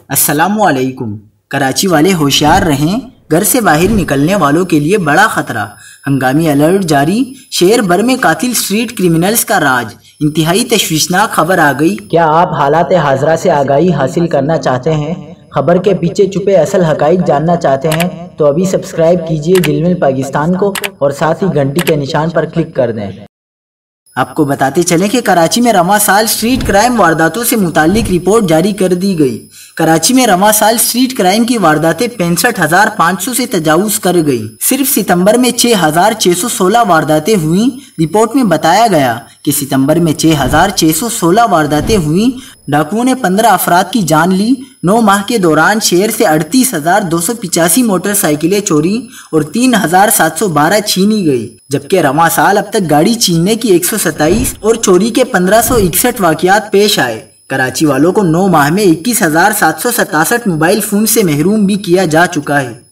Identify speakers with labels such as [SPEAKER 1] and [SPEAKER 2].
[SPEAKER 1] السلام علیکم۔ کراچی والے ہوشیار رہیں، گھر سے باہر نکلنے والوں کے لیے بڑا خطرہ، ہنگامی الرٹ جاری، شہر بھر میں قاتل اسٹریٹ کرمنلز کا راج، انتہائی تشویشناک خبر آ گئی۔
[SPEAKER 2] کیا آپ حالات حاضرہ سے آگاہی حاصل کرنا چاہتے ہیں؟ خبر کے پیچھے چھپے اصل حقائق جاننا چاہتے ہیں تو ابھی سبسکرائب کیجئے جلمل پاکستان کو اور ساتھ ہی گھنٹی کے نشان پر کلک کر دیں۔
[SPEAKER 1] آپ کو بتاتے چلیں کہ کراچی میں رواں سال اسٹریٹ کرائم وارداتوں سے متعلق رپورٹ جاری کر دی گئی۔ کراچی میں رواں سال اسٹریٹ کرائم کی وارداتیں 65,500 سے تجاوز کر گئی۔ صرف ستمبر میں 6,616 وارداتیں ہوئیں۔ رپورٹ میں بتایا گیا کہ ستمبر میں 6,616 وارداتیں ہوئیں۔ ڈاکوؤں نے 15 افراد کی جان لی۔ 9 ماہ کے دوران شہر سے 38,285 موٹر سائیکلیں چوری اور 3,712 چھینی گئی، جبکہ رواں سال اب تک گاڑی چھیننے کی 127 اور چوری کے 1,561 واقعات پیش آئے۔ کراچی والوں کو 9 ماہ میں 21,767 موبائل فون سے محروم بھی کیا جا چکا ہے۔